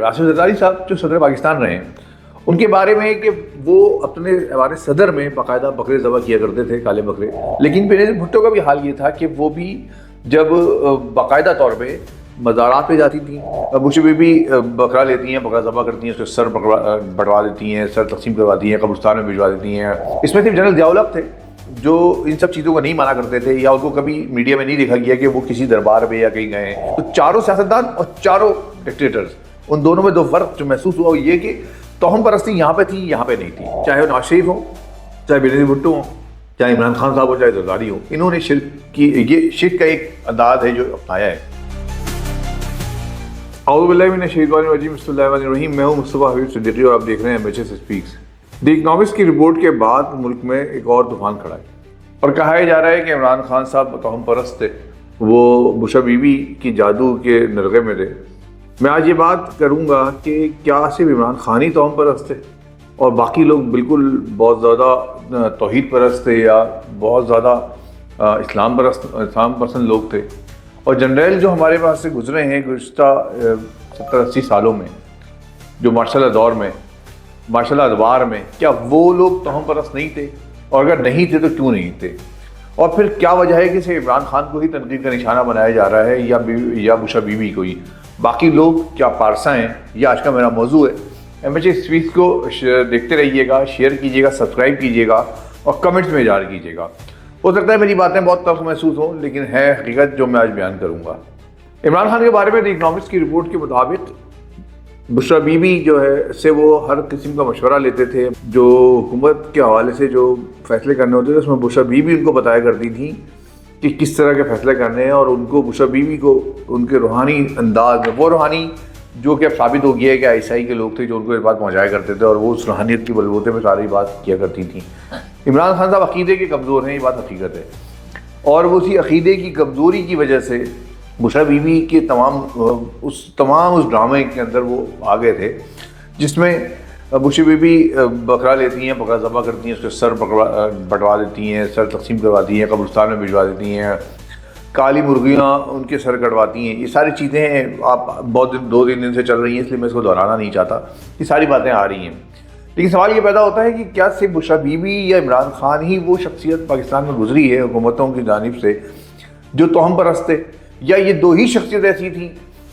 راشد زرداری صاحب جو صدر پاکستان رہے ہیں، ان کے بارے میں کہ وہ اپنے ہمارے صدر میں باقاعدہ بکرے ذبح کیا کرتے تھے، کالے بکرے. لیکن بینظیر بھٹو کا بھی حال یہ تھا کہ وہ بھی جب باقاعدہ طور پہ مزارات پہ جاتی تھیں، بشو بی بی بکرا لیتی ہیں، بکرا ذبح کرتی ہیں، اس کے سر بٹوا دیتی ہیں، سر تقسیم کرواتی ہیں، قبرستان میں بھجوا دیتی ہیں. اس میں صرف جنرل ضیاء الحق تھے جو ان سب چیزوں کو نہیں مانا کرتے تھے، یا ان کو کبھی میڈیا میں نہیں دیکھا گیا کہ وہ کسی دربار پہ یا کہیں گئے ہیں. تو چاروں سیاستدان اور چاروں ڈکٹیٹرز، ان دونوں میں دو فرق جو محسوس ہوا وہ یہ کہ توہم پرستی یہاں پہ تھی، یہاں پہ نہیں تھی. چاہے وہ نواز شریف ہوں، چاہے بینظیر بھٹو ہوں، چاہے عمران خان صاحب ہو، چاہے زرداری ہو، انہوں نے شرک کی، یہ شرک کا ایک انداز ہے جو اپنایا ہے. اعوذ باللہ من الشیطان الرجیم، بسم اللہ الرحمن الرحیم. میں ہوں مصطفیٰ حبیب صدیقی اور آپ دیکھ رہے ہیں ایمبیسی اسپیکس. دی اکنامسٹ کی رپورٹ کے بعد ملک میں ایک اور طوفان کھڑا ہے اور کہا جا رہا ہے کہ عمران خان صاحب توہم پرست تھے، وہ بشا بی بی کی جادو کے نرغے میں تھے. میں آج یہ بات کروں گا کہ کیا صرف عمران خان ہی توہم پرست تھے اور باقی لوگ بالکل بہت زیادہ توحید پرست تھے یا بہت زیادہ اسلام پسند لوگ تھے. اور جنرل جو ہمارے پاس سے گزرے ہیں گزشتہ 70-80 سالوں میں، جو مارشل دور میں، مارشل ادوار میں، کیا وہ لوگ توہم پرست نہیں تھے؟ اور اگر نہیں تھے تو کیوں نہیں تھے؟ اور پھر کیا وجہ ہے کہ صرف عمران خان کو ہی تنقید کا نشانہ بنایا جا رہا ہے یا بشا بی بی کو ہی؟ باقی لوگ کیا پارسا ہیں؟ یہ آج کا میرا موضوع ہے. ایمبیسی اسپیکس کو دیکھتے رہیے گا، شیئر کیجیے گا، سبسکرائب کیجیے گا اور کمنٹس میں اظہار کیجیے گا. ہو سکتا ہے میری باتیں بہت تلخ محسوس ہوں، لیکن ہے حقیقت جو میں آج بیان کروں گا. عمران خان کے بارے میں دی اکنامسٹ کی رپورٹ کے مطابق بشرا بی بی جو ہے سے وہ ہر قسم کا مشورہ لیتے تھے. جو حکومت کے حوالے سے جو فیصلے کرنے ہوتے تھے اس میں بشرا بی بی ان کو بتایا کرتی تھی کہ کس طرح کے فیصلے کرنے ہیں، اور ان کو بشرا بی بی کو ان کے روحانی انداز میں، وہ روحانی جو کہ اب ثابت ہو گیا ہے کہ عیسائی کے لوگ تھے جو ان کو یہ بات پہنچایا کرتے تھے، اور وہ اس روحانیت کی بلبوتے پہ ساری بات کیا کرتی تھیں. عمران خان صاحب عقیدے کے کمزور ہیں، یہ بات حقیقت ہے، اور وہ اسی عقیدے کی کمزوری کی وجہ سے بشرا بی بی کے اس ڈرامے کے اندر وہ آ گئے تھے جس میں بشرا بی بی بکرا لیتی ہیں، بکرا ذبح کرتی ہیں، اس کے سر بٹوا دیتی ہیں، سر تقسیم کرواتی ہیں، قبرستان میں بھجوا دیتی ہیں، کالی مرغیاں ان کے سر کٹواتی ہیں. یہ ساری چیزیں آپ بہت 2-3 دن سے چل رہی ہیں، اس لیے میں اس کو دہرانا نہیں چاہتا. یہ ساری باتیں آ رہی ہیں، لیکن سوال یہ پیدا ہوتا ہے کہ کیا صرف بشرا بی بی یا عمران خان ہی وہ شخصیت پاکستان میں گزری ہے حکومتوں کی جانب سے جو توہم پرست تھے، یا یہ دو ہی شخصیت ایسی تھیں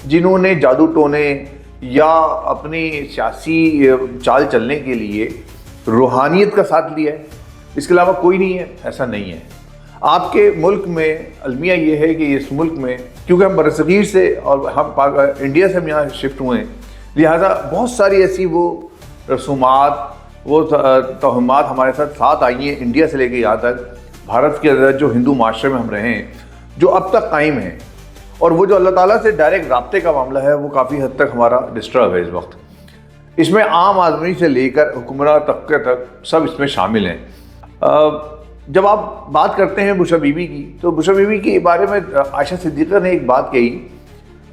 جنہوں نے جادو ٹونے یا اپنی سیاسی چال چلنے کے لیے روحانیت کا ساتھ لیا ہے؟ اس کے علاوہ کوئی نہیں ہے؟ ایسا نہیں ہے. آپ کے ملک میں المیہ یہ ہے کہ اس ملک میں کیونکہ ہم برصغیر سے اور ہم انڈیا سے ہم یہاں شفٹ ہوئے ہیں، لہٰذا بہت ساری ایسی وہ رسومات، وہ توہمات ہمارے ساتھ آئی ہیں انڈیا سے لے کے یہاں تک بھارت کے اندر جو ہندو معاشرے میں ہم رہے ہیں، جو اب تک قائم ہیں. اور وہ جو اللہ تعالیٰ سے ڈائریکٹ رابطے کا معاملہ ہے وہ کافی حد تک ہمارا ڈسٹرب ہے اس وقت. اس میں عام آدمی سے لے کر حکمراں طبقے تک سب اس میں شامل ہیں. جب آپ بات کرتے ہیں بشرا بی بی کی، تو بشرا بی بی کے بارے میں عائشہ صدیقہ نے ایک بات کہی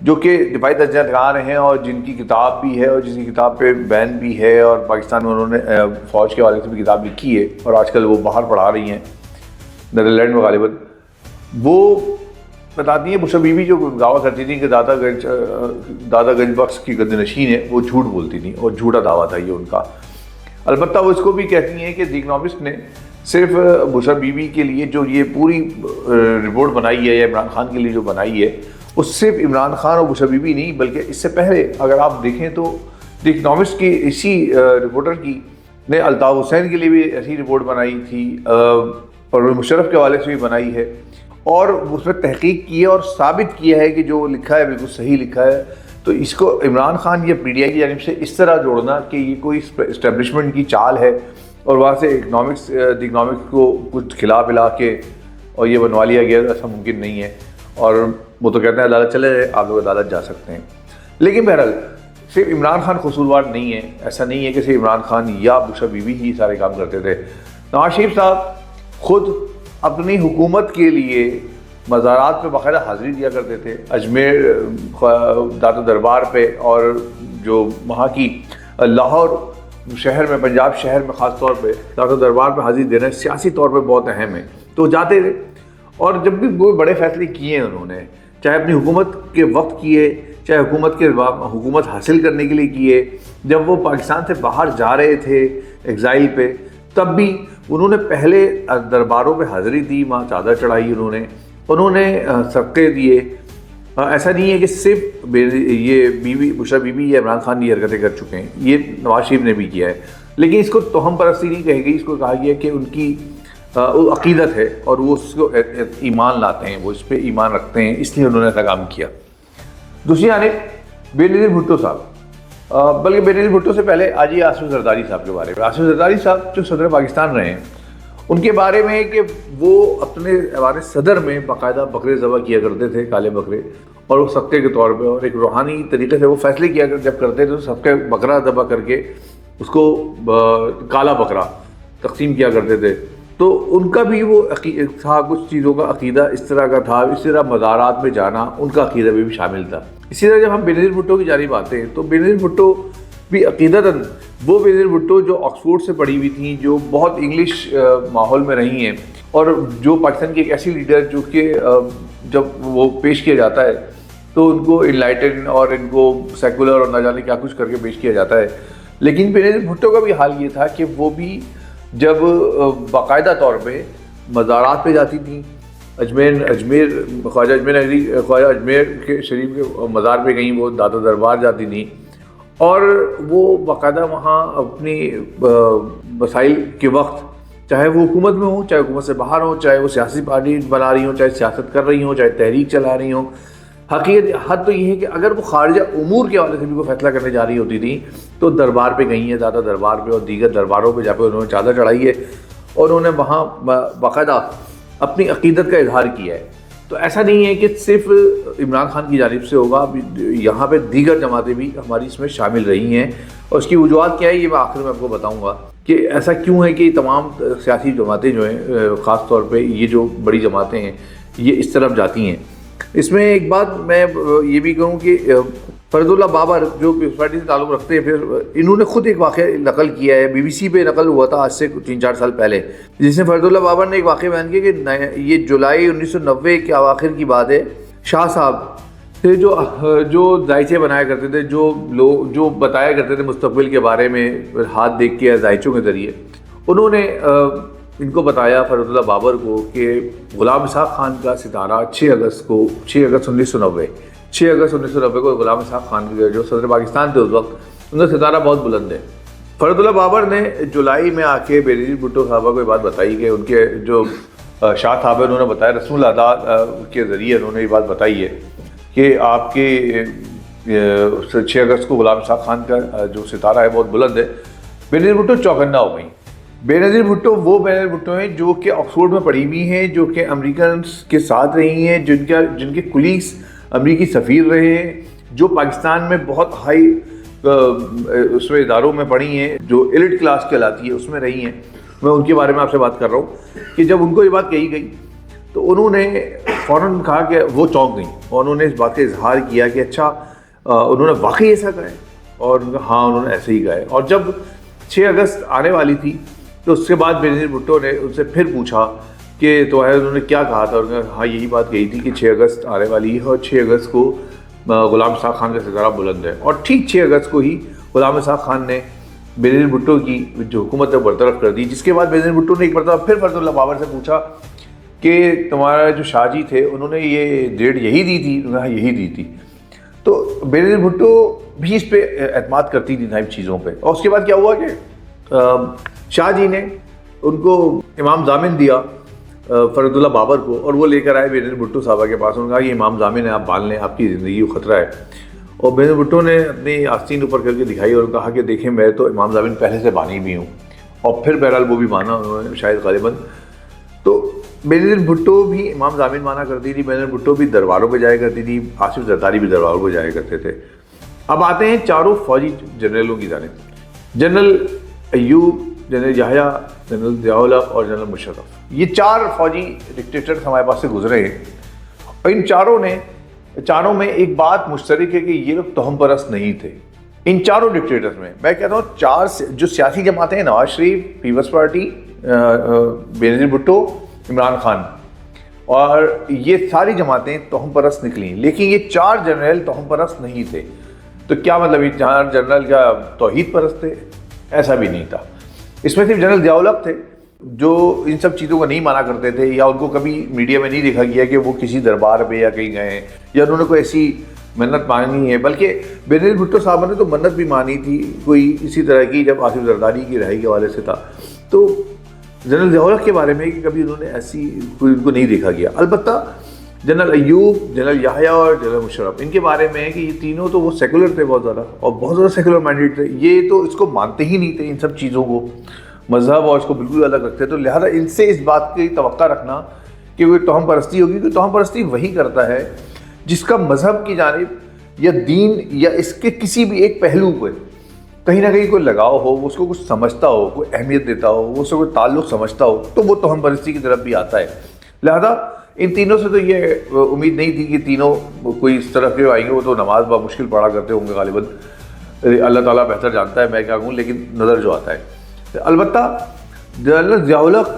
جو کہ دفاعی درجہ کار ہیں اور جن کی کتاب بھی ہے اور جس کی کتاب پہ بین بھی ہے، اور پاکستان میں انہوں نے فوج کے حوالے سے بھی کتاب لکھی ہے اور آج کل وہ باہر پڑھا رہی ہیں نیدرلینڈ میں غالباً. وہ بتاتی ہیں بشرا بی بی جو دعویٰ کرتی تھی کہ دادا گنج بخش کی گدِ نشین ہے، وہ جھوٹ بولتی تھیں اور جھوٹا دعویٰ تھا یہ ان کا. البتہ وہ اس کو بھی کہتی ہیں کہ دی اکنامسٹ نے صرف بشرا بی بی کے لیے جو یہ پوری رپورٹ بنائی ہے یا عمران خان کے لیے جو بنائی ہے، وہ صرف عمران خان اور بشرا بی بی نہیں بلکہ اس سے پہلے اگر آپ دیکھیں تو دی اکنامسٹ کی اسی رپورٹر کی نے الطاف حسین کے لیے بھی ایسی رپورٹ بنائی تھی، اور مشرف کے حوالے سے بھی بنائی ہے، اور اس میں تحقیق کی ہے اور ثابت کیا ہے کہ جو لکھا ہے بالکل صحیح لکھا ہے. تو اس کو عمران خان یا پی ٹی آئی کی جانب سے اس طرح جوڑنا کہ یہ کوئی اسٹیبلشمنٹ کی چال ہے اور وہاں سے دی اکنامکس کو کچھ کھلا پلا کے اور یہ بنوا لیا گیا، ایسا ممکن نہیں ہے. اور وہ تو کہتے ہیں عدالت چلے جائے، آپ لوگ عدالت جا سکتے ہیں. لیکن بہرحال صرف عمران خان قصوروار نہیں ہے، ایسا نہیں ہے کہ صرف عمران خان یا بشرا بی بی ہی سارے کام کرتے تھے. نواز شریف صاحب خود اپنی حکومت کے لیے مزارات پہ باقاعدہ حاضری دیا کرتے تھے، اجمیر داتا دربار پہ، اور جو وہاں کی لاہور شہر میں، پنجاب شہر میں خاص طور پہ داتا دربار پہ حاضری دینا سیاسی طور پہ بہت اہم ہے. تو جاتے تھے، اور جب بھی وہ بڑے فیصلے کیے ہیں انہوں نے، چاہے اپنی حکومت کے وقت کیے چاہے حکومت حاصل کرنے کے لیے کیے، جب وہ پاکستان سے باہر جا رہے تھے ایگزائل پہ تب بھی انہوں نے پہلے درباروں پہ حاضری دی، وہاں چادر چڑھائی، انہوں نے صدقے دیے۔ ایسا نہیں ہے کہ صرف یہ بشرا بی بی یا عمران خان یہ حرکتیں کر چکے ہیں، یہ نواز شریف نے بھی کیا ہے، لیکن اس کو توہم پرستی نہیں کہی گئی، اس کو کہا گیا کہ ان کی عقیدت ہے اور وہ اس کو ایمان لاتے ہیں، وہ اس پہ ایمان رکھتے ہیں، اس لیے انہوں نے ایسا کام کیا۔ دوسری جانب بے نظیر بھٹو صاحب، بلکہ بے نظیر بھٹو سے پہلے آجیے آصف زرداری صاحب کے بارے میں۔ آصف زرداری صاحب جو صدر پاکستان رہے ہیں، ان کے بارے میں کہ وہ اپنے ہمارے صدر میں باقاعدہ بکرے ذبح کیا کرتے تھے، کالے بکرے، اور وہ صدقے کے طور پہ، اور ایک روحانی طریقے سے وہ فیصلے کیا جب کرتے تھے تو صدقے بکرا ذبح کر کے اس کو کالا بکرا تقسیم کیا کرتے تھے۔ تو ان کا بھی وہ تھا، کچھ چیزوں کا عقیدہ اس طرح کا تھا، اسی طرح مزارات میں جانا ان کا عقیدہ بھی شامل تھا۔ اسی طرح جب ہم بے نظیر بھٹو کی جانب آتے ہیں تو بے نظیر بھٹو بھی عقیدتاً وہ بے نظیر بھٹو جو آکسفورڈ سے پڑھی ہوئی تھیں، جو بہت انگلش ماحول میں رہی ہیں، اور جو پاکستان کی ایک ایسی لیڈر جو کہ جب وہ پیش کیا جاتا ہے تو ان کو انلائٹن اور ان کو سیکولر اور نہ جانے کیا کچھ کر کے پیش کیا جاتا ہے، لیکن بے نظیر بھٹو کا بھی حال یہ تھا کہ وہ بھی جب باقاعدہ طور پہ مزارات پہ جاتی تھیں، خواجہ اجمیر کے شریف کے مزار پہ گئیں، وہ دادا دربار جاتی تھیں، اور وہ باقاعدہ وہاں اپنی مسائل کے وقت، چاہے وہ حکومت میں ہوں، چاہے حکومت سے باہر ہوں، چاہے وہ سیاسی پارٹی بنا رہی ہوں، چاہے سیاست کر رہی ہوں، چاہے تحریک چلا رہی ہوں، حد تو یہ ہے کہ اگر وہ خارجہ امور کے حوالے سے بھی کوئی فیصلہ کرنے جا رہی ہوتی تھی تو دربار پہ گئی ہیں، دادا دربار پہ اور دیگر درباروں پہ جا کے انہوں نے چادر چڑھائی ہے اور انہوں نے وہاں باقاعدہ اپنی عقیدت کا اظہار کیا ہے۔ تو ایسا نہیں ہے کہ صرف عمران خان کی جانب سے ہوگا، یہاں پہ دیگر جماعتیں بھی ہماری اس میں شامل رہی ہیں، اور اس کی وجوہات کیا ہے یہ میں آخر میں آپ کو بتاؤں گا کہ ایسا کیوں ہے کہ تمام سیاسی جماعتیں جو ہیں، خاص طور پہ یہ جو بڑی جماعتیں ہیں، یہ اس طرف جاتی ہیں۔ اس میں ایک بات میں یہ بھی کہوں کہ فرد اللہ بابر جو پیپلز پارٹی سے تعلق رکھتے ہیں، پھر انہوں نے خود ایک واقعہ نقل کیا ہے، بی بی سی پہ نقل ہوا تھا آج سے 3-4 سال پہلے، جس میں فرد اللہ بابر نے ایک واقعہ بیان کیا کہ یہ جولائی 1990 کے اواخر کی بات ہے، شاہ صاحب تھے جو دائچے بنایا کرتے تھے، جو بتایا کرتے تھے مستقبل کے بارے میں ہاتھ دیکھ کے یا دائچوں کے ذریعے، انہوں نے ان کو بتایا فرد اللہ بابر کو کہ غلام اسحاق خان کا ستارہ 6 اگست 1990 کو غلام اسحاق خان جو صدر پاکستان تھے اس وقت، ان کا ستارہ بہت بلند ہے۔ فرد اللہ بابر نے جولائی میں آ کے بے نظیر بھٹو صاحبہ کو یہ بات بتائی کہ ان کے جو شاہ صاحب ہیں، انہوں نے بتایا، رسم الادا کے ذریعے انہوں نے یہ بات بتائی ہے کہ آپ کے 6 اگست کو غلام اسحاق خان کا جو ستارہ ہے بہت بلند ہے۔ بے نظیر بھٹو چوکنا ہو گئی۔ بے نظیر بھٹو وہ بے نظیر بھٹو ہیں جو کہ آکسفورڈ میں پڑھی ہوئی ہیں، جو کہ امریکنس کے ساتھ رہی ہیں، جن کے کولیگس امریکی سفیر رہے ہیں، جو پاکستان میں بہت ہائی اس میں اداروں میں پڑھی ہیں، جو ایلیٹ کلاس کہلاتی ہے اس میں رہی ہیں۔ میں ان کے بارے میں آپ سے بات کر رہا ہوں کہ جب ان کو یہ بات کہی گئی تو انہوں نے فوراً کہا کہ وہ چونک گئیں، اور انہوں نے اس بات کا اظہار کیا کہ اچھا انہوں نے واقعی ایسا کہا ہے، اور ہاں انہوں نے ایسے ہی کہا ہے۔ اور جب 6 اگست آنے والی تھی تو اس کے بعد بے نظیر بھٹو نے ان سے پھر پوچھا کہ تو انہوں نے کیا کہا تھا، انہوں نے ہاں یہی بات کہی تھی کہ 6 اگست آنے والی ہے اور 6 اگست کو غلام اسحاق خان کا ستارہ بلند ہے۔ اور ٹھیک 6 اگست کو ہی غلام اسحاق خان نے بے نظیر بھٹو کی جو حکومت ہے برطرف کر دی، جس کے بعد بے نظیر بھٹو نے ایک مرتبہ پھر فرد اللہ بابر سے پوچھا کہ تمہارا جو شاہ جی تھے انہوں نے یہ ڈیٹ یہی دی تھی، انہوں نے یہی دی تھی۔ تو بے نظیر بھٹو بھی اس پہ اعتماد کرتی تھی نائب چیزوں پہ۔ اور اس کے بعد کیا ہوا کہ شاہ جی نے ان کو امام ضامن دیا فرد اللہ بابر کو، اور وہ لے کر آئے بے نظیر بھٹو صاحبہ کے پاس، انہوں نے کہا یہ امام ضامن ہے، آپ بال لیں، آپ کی زندگی کو خطرہ ہے۔ اور بے نظیر بھٹو نے اپنی آستین اوپر کر کے دکھائی اور کہا کہ دیکھیں میں تو امام ضامن پہلے سے بانی بھی ہوں، اور پھر بہرحال وہ بھی مانا انہوں نے شاید غالباً۔ تو بے نظیر بھٹو بھی امام ضامن مانا کرتی تھی، بے نظیر بھٹو بھی درباروں پہ جایا کرتی تھی، آصف زرداری بھی درباروں پہ جایا کرتے تھے۔ اب آتے ہیں چاروں فوجی جنرلوں کی جانب، جنرل ایوب، جنرل یحییٰ، جنرل ضیاء الحق اور جنرل مشرف۔ یہ 4 فوجی ڈکٹیٹرز ہمارے پاس سے گزرے ہیں، اور ان چاروں میں ایک بات مشترک ہے کہ یہ لوگ توہم پرست نہیں تھے۔ ان چاروں ڈکٹیٹرز میں کہتا ہوں 4 جو سیاسی جماعتیں ہیں، نواز شریف، پیپلز پارٹی، بے نظیر بھٹو، عمران خان، اور یہ ساری جماعتیں توہم پرست نکلیں، لیکن یہ 4 جنرل توہم پرست نہیں تھے۔ تو کیا مطلب یہ 4 جنرل کیا توحید پرست تھے؟ ایسا بھی نہیں تھا۔ اس میں صرف جنرل ضیاء الحق تھے جو ان سب چیزوں کو نہیں مانا کرتے تھے، یا ان کو کبھی میڈیا میں نہیں دیکھا گیا کہ وہ کسی دربار پہ یا کہیں گئے ہیں یا انہوں نے کوئی ایسی منت مانی ہے، بلکہ بینظیر بھٹو صاحب نے تو منت بھی مانی تھی کوئی اسی طرح کی جب آصف زرداری کی رہائی کے حوالے سے تھا۔ تو جنرل ضیاء الحق کے بارے میں کہ کبھی انہوں نے ایسی کوئی ان کو نہیں دیکھا گیا۔ البتہ جنرل ایوب، جنرل یحییٰ اور جنرل مشرف، ان کے بارے میں ہے کہ یہ تینوں تو وہ سیکولر تھے بہت زیادہ، اور بہت زیادہ سیکولر مائنڈیڈ تھے۔ یہ تو اس کو مانتے ہی نہیں تھے ان سب چیزوں کو، مذہب اور اس کو بالکل الگ رکھتے، تو لہٰذا ان سے اس بات کی توقع رکھنا کہ وہ توہم پرستی ہوگی، کہ توہم پرستی وہی کرتا ہے جس کا مذہب کی جانب یا دین یا اس کے کسی بھی ایک پہلو پہ کہیں نہ کہیں کوئی لگاؤ ہو، وہ اس کو کچھ سمجھتا ہو، کوئی اہمیت دیتا ہو، وہ اس سے کوئی تعلق سمجھتا ہو، تو وہ توہم پرستی کی طرف بھی آتا ہے۔ لہذا ان تینوں سے تو یہ امید نہیں تھی کہ تینوں کوئی اس طرح کے آئیں گے، وہ تو نماز بہت مشکل پڑھا کرتے ہوں گے غالباً، اللہ تعالیٰ بہتر جانتا ہے میں کیا کہوں، لیکن نظر جو آتا ہے۔ البتہ جنرل ضیاء الحق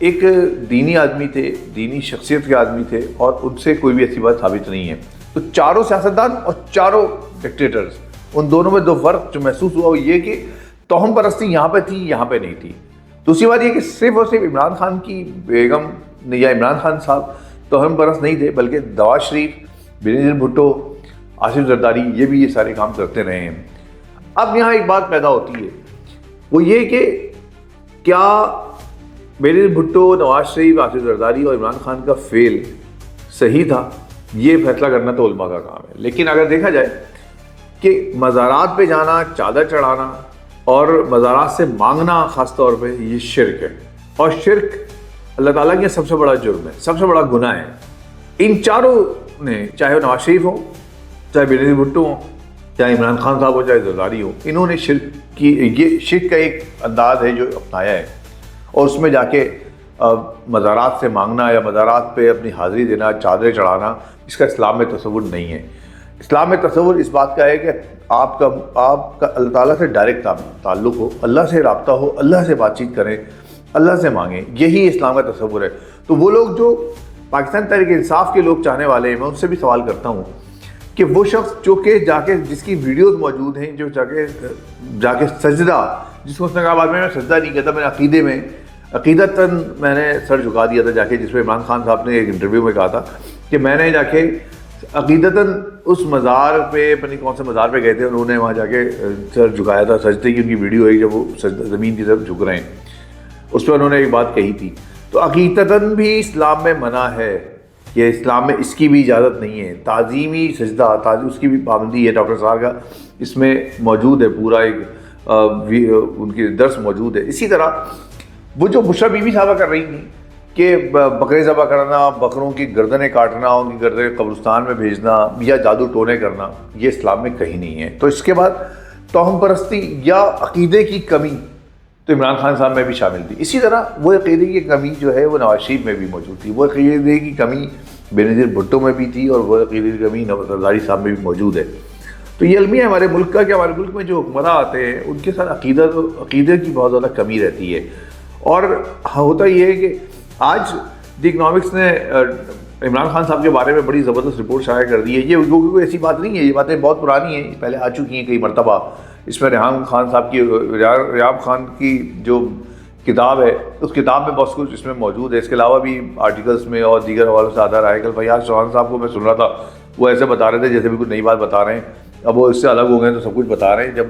ایک دینی آدمی تھے، دینی شخصیت کے آدمی تھے، اور ان سے کوئی بھی ایسی بات ثابت نہیں ہے۔ تو چاروں سیاستدان اور چاروں ڈکٹیٹرز، ان دونوں میں دو فرق جو محسوس ہوا وہ یہ کہ توہم پرستی یہاں پہ تھی، یہاں پہ نہیں تھی۔ دوسری بات یہ کہ صرف اور صرف عمران خان کی بیگم یا عمران خان صاحب توہم پرست نہیں تھے، بلکہ نواز شریف، بینظیر بھٹو، آصف زرداری، یہ بھی یہ سارے کام کرتے رہے ہیں۔ اب یہاں ایک بات پیدا ہوتی ہے، وہ یہ کہ کیا بینظیر بھٹو، نواز شریف، آصف زرداری اور عمران خان کا فیل صحیح تھا؟ یہ فیصلہ کرنا تو علماء کا کام ہے۔ لیکن اگر دیکھا جائے کہ مزارات پہ جانا، چادر چڑھانا اور مزارات سے مانگنا خاص طور پہ، یہ شرک ہے، اور شرک اللہ تعالیٰ کے سب سے بڑا جرم ہے، سب سے بڑا گناہ ہے۔ ان چاروں نے، چاہے وہ نواز شریف ہوں، چاہے بینظیر بھٹو ہوں، چاہے عمران خان صاحب ہو، چاہے زرداری ہو، انہوں نے شرک کی، یہ شرک کا ایک انداز ہے جو اپنایا ہے، اور اس میں جا کے مزارات سے مانگنا یا مزارات پہ اپنی حاضری دینا، چادریں چڑھانا، اس کا اسلام میں تصور نہیں ہے۔ اسلام میں تصور اس بات کا ہے کہ آپ کا اللہ تعالیٰ سے ڈائریکٹ تعلق ہو، اللہ سے رابطہ ہو، اللہ سے بات چیت کریں، اللہ سے مانگیں، یہی اسلام کا تصور ہے۔ تو وہ لوگ جو پاکستان تحریک انصاف کے لوگ چاہنے والے ہیں، میں ان سے بھی سوال کرتا ہوں کہ وہ شخص جو کہ جا کے جس کی ویڈیوز موجود ہیں، جو جا کے سجدہ، جس کو اس نے کہا بعد میں سجدہ نہیں کہتا، میں نے عقیدتاً میں نے سر جھکا دیا تھا جا کے، جس پہ عمران خان صاحب نے ایک انٹرویو میں کہا تھا کہ میں نے جا کے عقیدتاً اس مزار پہ، پتہ نہیں کون سے مزار پہ گئے تھے، انہوں نے وہاں جا کے سر جھکایا تھا، سجدے کی ان کی ویڈیو ہے جب وہ زمین کی طرف جھک رہے ہیں، اس پہ انہوں نے ایک بات کہی تھی۔ تو عقیدتاً بھی اسلام میں منع ہے، کہ اسلام میں اس کی بھی اجازت نہیں ہے، تعظیمی سجدہ، اس کی بھی پابندی ہے، ڈاکٹر صاحب کا اس میں موجود ہے، پورا ایک ان کی درس موجود ہے۔ اسی طرح وہ جو بشریٰ بی بی صاحبہ کر رہی تھیں کہ بکرے ذبح کرنا، بکروں کی گردنیں کاٹنا، ان کی گردنیں قبرستان میں بھیجنا یا جادو ٹونے کرنا، یہ اسلام میں کہیں نہیں ہے۔ تو اس کے بعد توہم پرستی یا عقیدے کی کمی تو عمران خان صاحب میں بھی شامل تھی۔ اسی طرح وہ عقیدے کی کمی جو ہے وہ نواز شریف میں بھی موجود تھی، وہ عقیدے کی کمی بینظیر بھٹو میں بھی تھی، اور وہ عقیدے کی کمی نواز زرداری صاحب میں بھی موجود ہے۔ تو یہ المیہ ہے ہمارے ملک کا کہ ہمارے ملک میں جو حکمراں آتے ہیں ان کے ساتھ عقیدے کی بہت زیادہ کمی رہتی ہے۔ اور ہوتا یہ ہے کہ آج دی اکنامکس نے عمران خان صاحب کے بارے میں بڑی زبردست رپورٹ شائع کر دی ہے۔ یہ کوئی ایسی بات نہیں ہے، یہ باتیں بہت پرانی ہیں، پہلے آ چکی ہیں کئی مرتبہ۔ اس میں ریحام خان صاحب کی، ریحام خان کی جو کتاب ہے، اس کتاب میں بہت کچھ اس میں موجود ہے۔ اس کے علاوہ بھی آرٹیکلس میں اور دیگر حوالوں سے آتا رہا ہے۔ کل فیاض چوہان صاحب کو میں سن رہا تھا، وہ ایسے بتا رہے تھے جیسے بھی کوئی نئی بات بتا رہے ہیں، اب وہ اس سے الگ ہو گئے تو سب کچھ بتا رہے ہیں۔ جب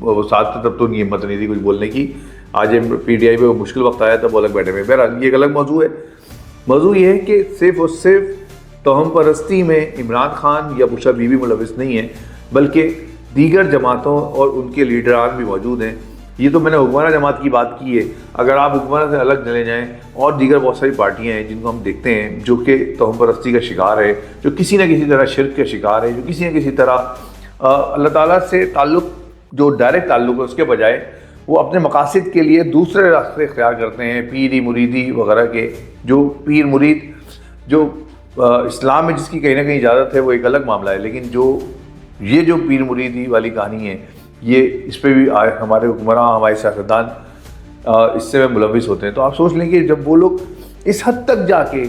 وہ ساتھ تھے تب تو نہیں ہمت نہیں تھی کچھ بولنے کی، آج پی ٹی آئی پہ وہ مشکل وقت آیا تب وہ الگ بیٹھے ہوئے۔ بہرحال یہ ایک الگ موضوع ہے۔ موضوع یہ ہے کہ صرف اور صرف توہم پرستی میں عمران خان یا بشریٰ بی بی ملوث نہیں ہیں، بلکہ دیگر جماعتوں اور ان کے لیڈران بھی موجود ہیں۔ یہ تو میں نے حکمرانہ جماعت کی بات کی ہے، اگر آپ حکمرانہ سے الگ چلے جائیں، اور دیگر بہت ساری پارٹیاں ہیں جن کو ہم دیکھتے ہیں جو کہ توہم پرستی کا شکار ہے، جو کسی نہ کسی طرح شرک کا شکار ہے، جو کسی نہ کسی طرح اللہ تعالیٰ سے تعلق، جو ڈائریکٹ تعلق ہے اس کے بجائے وہ اپنے مقاصد کے لیے دوسرے راستے اختیار کرتے ہیں، پیری مریدی وغیرہ کے۔ جو پیر مرید جو اسلام میں جس کی کہیں نہ کہیں اجازت ہے وہ ایک الگ معاملہ ہے، لیکن یہ جو پیر مریدی والی کہانی ہے، یہ اس پہ بھی ہمارے حکمراں، ہمارے سیاستدان اس سے ملوث ہوتے ہیں۔ تو آپ سوچ لیں کہ جب وہ لوگ اس حد تک جا کے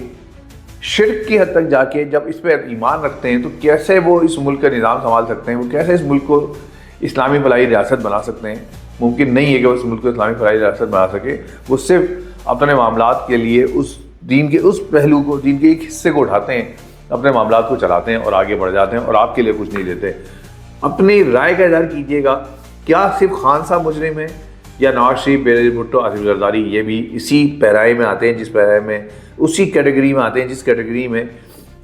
شرک کی حد تک جا کے جب اس پہ ایمان رکھتے ہیں تو کیسے وہ اس ملک کا نظام سنبھال سکتے ہیں، وہ کیسے اس ملک کو اسلامی فلاحی ریاست بنا سکتے ہیں؟ ممکن نہیں ہے کہ وہ اس ملک کو اسلامی فلاحی ریاست بنا سکے. وہ صرف اپنے معاملات کے لیے اس دین کے اس پہلو کو، دین کے ایک حصے کو اٹھاتے ہیں، اپنے معاملات کو چلاتے ہیں اور آگے بڑھ جاتے ہیں اور آپ کے لیے کچھ نہیں دیتے. اپنی رائے کا اظہار کیجیے گا. کیا صرف خان صاحب مجرم ہیں یا نواز شریف، بینظیر بھٹو، آصف زرداری یہ بھی اسی پیرائے میں آتے ہیں، جس پیرائے میں، اسی کیٹیگری میں آتے ہیں جس کیٹیگری میں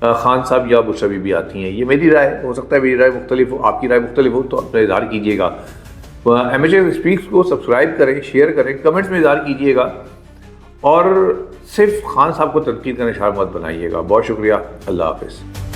خان صاحب یا بشرا بی بی آتی ہیں؟ یہ میری رائے ہو سکتا ہے میری رائے مختلف ہو، آپ کی رائے مختلف ہو، تو اپنا اظہار کیجیے گا. ایم ایچ اے اسپیکس کو سبسکرائب کریں، شیئر کریں، کمنٹس میں اظہار کیجیے گا اور صرف خان صاحب کو تنقید کا نشانہ مت بنائیے گا. بہت شکریہ. اللہ حافظ.